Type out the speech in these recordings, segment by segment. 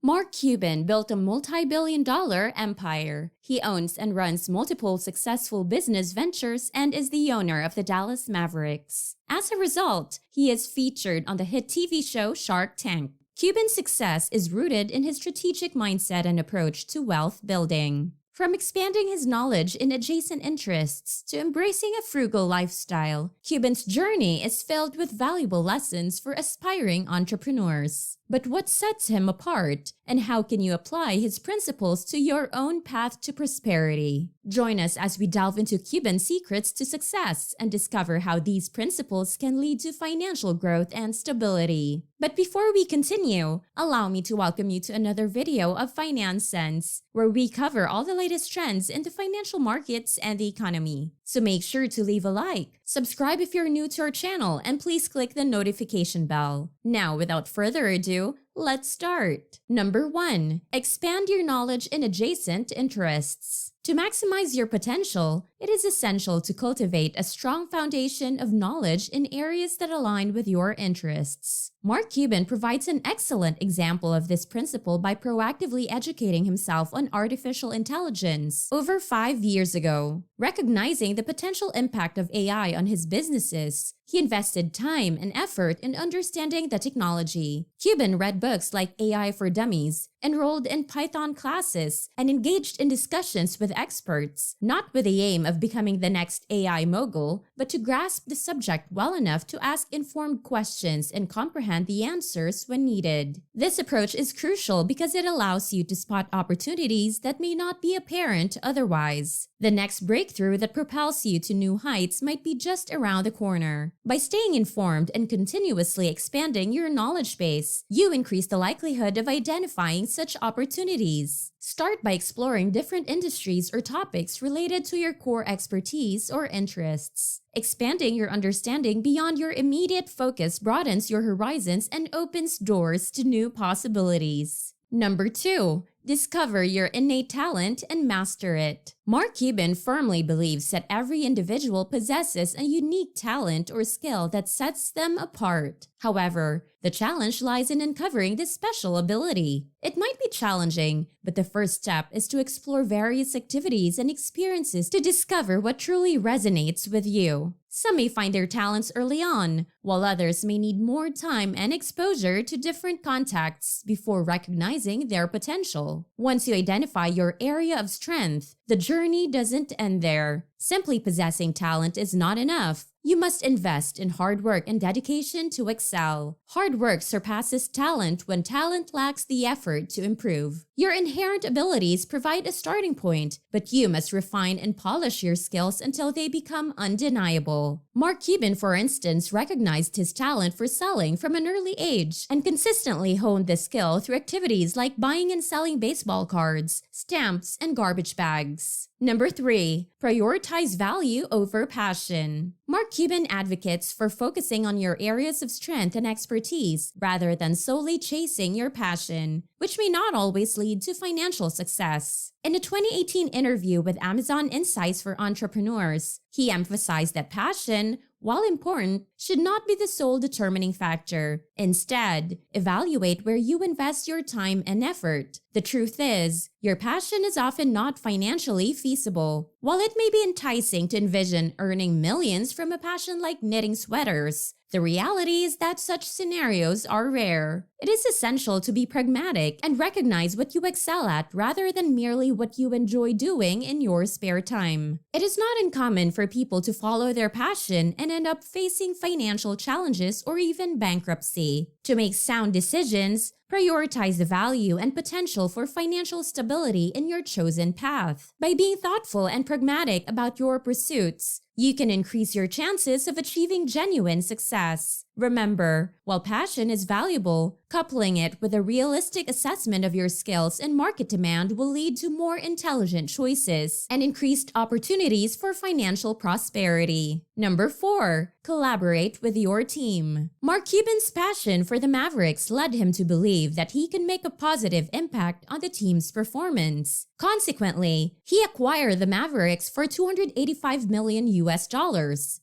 Mark Cuban built a multi-billion-dollar empire. He owns and runs multiple successful business ventures and is the owner of the Dallas Mavericks. As a result, he is featured on the hit TV show Shark Tank. Cuban's success is rooted in his strategic mindset and approach to wealth building. From expanding his knowledge in adjacent interests to embracing a frugal lifestyle, Cuban's journey is filled with valuable lessons for aspiring entrepreneurs. But what sets him apart, and how can you apply his principles to your own path to prosperity? Join us as we delve into Cuban's secrets to success and discover how these principles can lead to financial growth and stability. But before we continue, allow me to welcome you to another video of Finance Sense, where we cover all the latest trends in the financial markets and the economy. So make sure to leave a like, subscribe if you're new to our channel, and please click the notification bell. Now, without further ado, let's start. Number 1. Expand your knowledge in adjacent interests. To maximize your potential, it is essential to cultivate a strong foundation of knowledge in areas that align with your interests. Mark Cuban provides an excellent example of this principle by proactively educating himself on artificial intelligence over 5 years ago. Recognizing the potential impact of AI on his businesses, he invested time and effort in understanding the technology. Cuban read books like AI for Dummies, enrolled in Python classes, and engaged in discussions with experts, not with the aim of becoming the next AI mogul, but to grasp the subject well enough to ask informed questions and comprehend the answers when needed. This approach is crucial because it allows you to spot opportunities that may not be apparent otherwise. The next breakthrough that propels you to new heights might be just around the corner. By staying informed and continuously expanding your knowledge base, you increase the likelihood of identifying such opportunities. Start by exploring different industries or topics related to your core expertise or interests. Expanding your understanding beyond your immediate focus broadens your horizons and opens doors to new possibilities. Number 2. Discover your innate talent and master it. Mark Cuban firmly believes that every individual possesses a unique talent or skill that sets them apart. However, the challenge lies in uncovering this special ability. It might be challenging, but the first step is to explore various activities and experiences to discover what truly resonates with you. Some may find their talents early on, while others may need more time and exposure to different contexts before recognizing their potential. Once you identify your area of strength, the journey doesn't end there. Simply possessing talent is not enough. You must invest in hard work and dedication to excel. Hard work surpasses talent when talent lacks the effort to improve. Your inherent abilities provide a starting point, but you must refine and polish your skills until they become undeniable. Mark Cuban, for instance, recognized his talent for selling from an early age and consistently honed this skill through activities like buying and selling baseball cards, stamps, and garbage bags. Number 3. Prioritize value over passion. Mark Cuban advocates for focusing on your areas of strength and expertise rather than solely chasing your passion, which may not always lead to financial success. In a 2018 interview with Amazon Insights for Entrepreneurs, he emphasized that passion, while important, should not be the sole determining factor. Instead, evaluate where you invest your time and effort. The truth is, your passion is often not financially feasible. While it may be enticing to envision earning millions from a passion like knitting sweaters, the reality is that such scenarios are rare. It is essential to be pragmatic and recognize what you excel at rather than merely what you enjoy doing in your spare time. It is not uncommon for people to follow their passion and end up facing financial challenges or even bankruptcy. To make sound decisions, prioritize the value and potential for financial stability in your chosen path. By being thoughtful and pragmatic about your pursuits, you can increase your chances of achieving genuine success. Remember, while passion is valuable, coupling it with a realistic assessment of your skills and market demand will lead to more intelligent choices and increased opportunities for financial prosperity. Number 4. Collaborate with your team. Mark Cuban's passion for the Mavericks led him to believe that he can make a positive impact on the team's performance. Consequently, he acquired the Mavericks for $285 million US.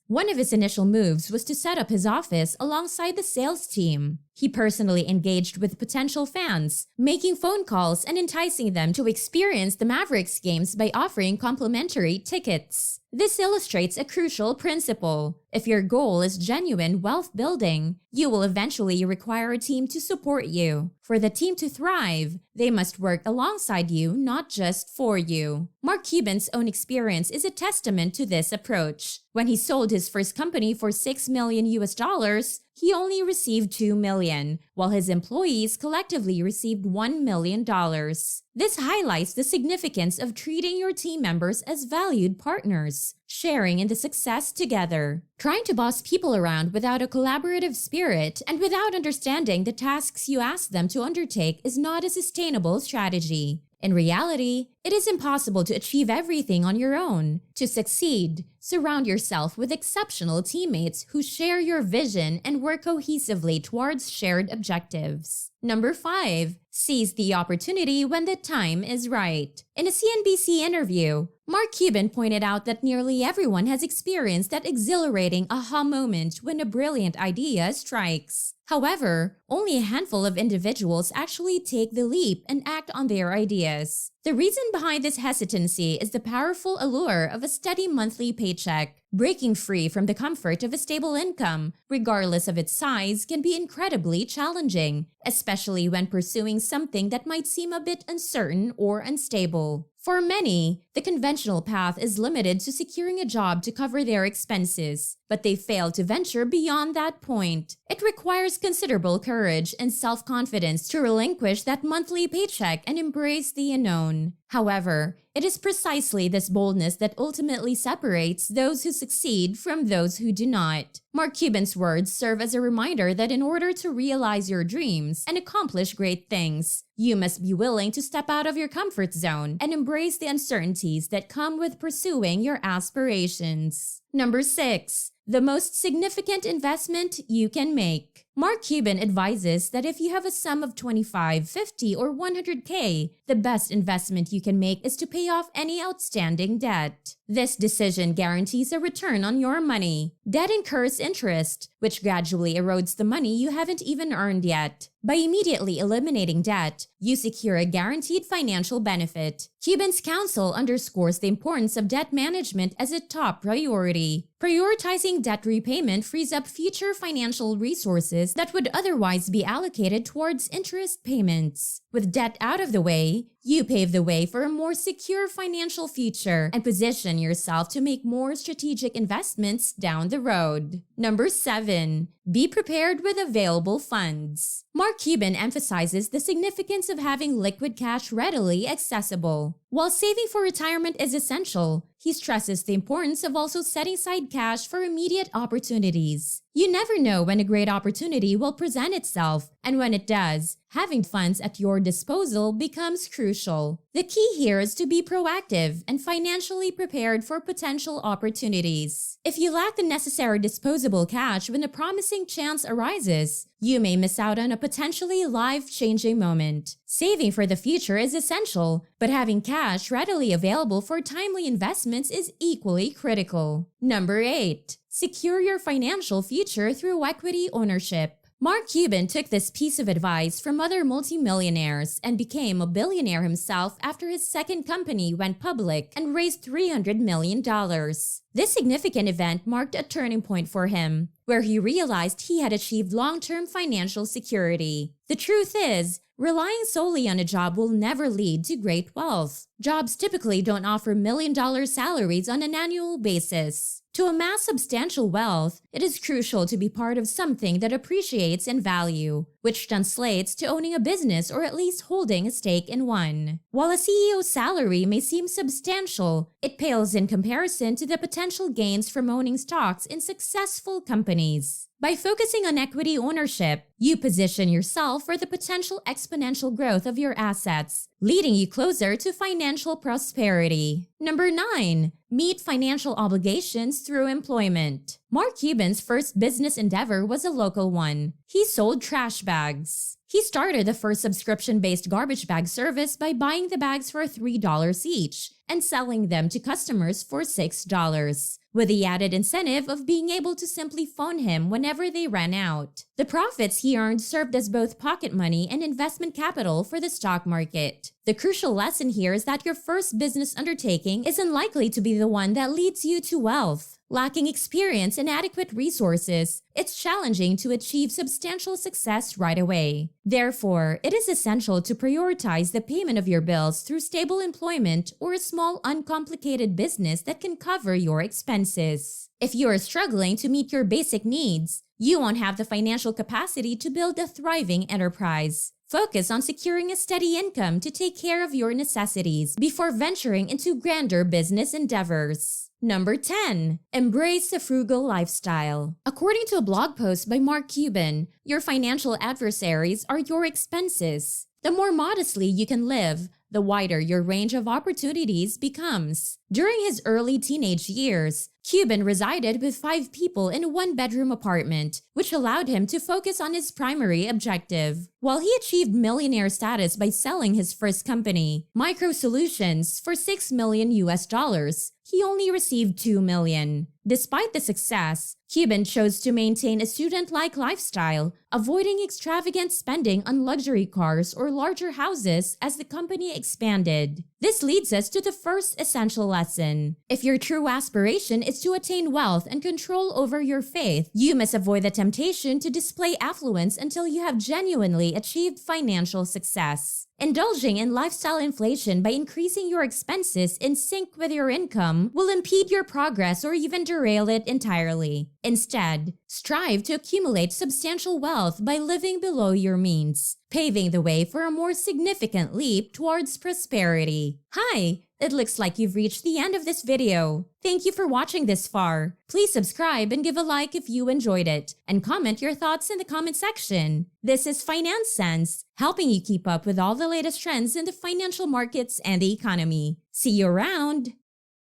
One of his initial moves was to set up his office alongside the sales team. He personally engaged with potential fans, making phone calls and enticing them to experience the Mavericks games by offering complimentary tickets. This illustrates a crucial principle. If your goal is genuine wealth building, you will eventually require a team to support you. For the team to thrive, they must work alongside you, not just for you. Mark Cuban's own experience is a testament to this approach. When he sold his first company for $6 million, he only received $2 million, while his employees collectively received $1 million. This highlights the significance of treating your team members as valued partners, sharing in the success together. Trying to boss people around without a collaborative spirit and without understanding the tasks you ask them to undertake is not a sustainable strategy. In reality, it is impossible to achieve everything on your own. To succeed, surround yourself with exceptional teammates who share your vision and work cohesively towards shared objectives. Number 5. Seize the opportunity when the time is right. In a CNBC interview, Mark Cuban pointed out that nearly everyone has experienced that exhilarating aha moment when a brilliant idea strikes. However, only a handful of individuals actually take the leap and act on their ideas. The reason behind this hesitancy is the powerful allure of a steady monthly paycheck. Breaking free from the comfort of a stable income, regardless of its size, can be incredibly challenging, especially when pursuing something that might seem a bit uncertain or unstable. For many, the conventional path is limited to securing a job to cover their expenses, but they fail to venture beyond that point. It requires considerable courage and self-confidence to relinquish that monthly paycheck and embrace the unknown. However, it is precisely this boldness that ultimately separates those who succeed from those who do not. Mark Cuban's words serve as a reminder that in order to realize your dreams and accomplish great things, you must be willing to step out of your comfort zone and embrace the uncertainties that come with pursuing your aspirations. Number 6. The most significant investment you can make. Mark Cuban advises that if you have a sum of $25, $50, or $100K, the best investment you can make is to pay off any outstanding debt. This decision guarantees a return on your money. Debt incurs interest, which gradually erodes the money you haven't even earned yet. By immediately eliminating debt, you secure a guaranteed financial benefit. Cuban's counsel underscores the importance of debt management as a top priority. Prioritizing debt repayment frees up future financial resources that would otherwise be allocated towards interest payments. With debt out of the way, you pave the way for a more secure financial future and position yourself to make more strategic investments down the road. Number 7. Be prepared with available funds. Mark Cuban emphasizes the significance of having liquid cash readily accessible. While saving for retirement is essential, he stresses the importance of also setting aside cash for immediate opportunities. You never know when a great opportunity will present itself, and when it does, having funds at your disposal becomes crucial. The key here is to be proactive and financially prepared for potential opportunities. If you lack the necessary disposable cash when a promising chance arises, you may miss out on a potentially life-changing moment. Saving for the future is essential, but having cash readily available for timely investments is equally critical. Number 8. Secure your financial future through equity ownership. Mark Cuban took this piece of advice from other multimillionaires and became a billionaire himself after his second company went public and raised $300 million. This significant event marked a turning point for him, where he realized he had achieved long-term financial security. The truth is, relying solely on a job will never lead to great wealth. Jobs typically don't offer million-dollar salaries on an annual basis. To amass substantial wealth, it is crucial to be part of something that appreciates in value, which translates to owning a business or at least holding a stake in one. While a CEO's salary may seem substantial, it pales in comparison to the potential gains from owning stocks in successful companies. By focusing on equity ownership, you position yourself for the potential exponential growth of your assets, leading you closer to financial prosperity. Number 9. Meet financial obligations through employment. Mark Cuban's first business endeavor was a local one. He sold trash bags. He started the first subscription-based garbage bag service by buying the bags for $3 each and selling them to customers for $6. with the added incentive of being able to simply phone him whenever they ran out. The profits he earned served as both pocket money and investment capital for the stock market. The crucial lesson here is that your first business undertaking is unlikely to be the one that leads you to wealth. Lacking experience and adequate resources, it's challenging to achieve substantial success right away. Therefore, it is essential to prioritize the payment of your bills through stable employment or a small, uncomplicated business that can cover your expenses. If you are struggling to meet your basic needs, you won't have the financial capacity to build a thriving enterprise. Focus on securing a steady income to take care of your necessities before venturing into grander business endeavors. Number 10. Embrace a frugal lifestyle. According to a blog post by Mark Cuban, your financial adversaries are your expenses. The more modestly you can live, the wider your range of opportunities becomes. During his early teenage years, Cuban resided with 5 people in a one-bedroom apartment, which allowed him to focus on his primary objective. While he achieved millionaire status by selling his first company, Micro Solutions, for $6 million, he only received $2 million. Despite the success, Cuban chose to maintain a student-like lifestyle, avoiding extravagant spending on luxury cars or larger houses as the company expanded. This leads us to the first essential lesson. If your true aspiration is to attain wealth and control over your faith, you must avoid the temptation to display affluence until you have genuinely achieved financial success. Indulging in lifestyle inflation by increasing your expenses in sync with your income will impede your progress or even derail it entirely. Instead, strive to accumulate substantial wealth by living below your means, paving the way for a more significant leap towards prosperity. Hi! It looks like you've reached the end of this video. Thank you for watching this far. Please subscribe and give a like if you enjoyed it, and comment your thoughts in the comment section. This is Finance Sense, helping you keep up with all the latest trends in the financial markets and the economy. See you around!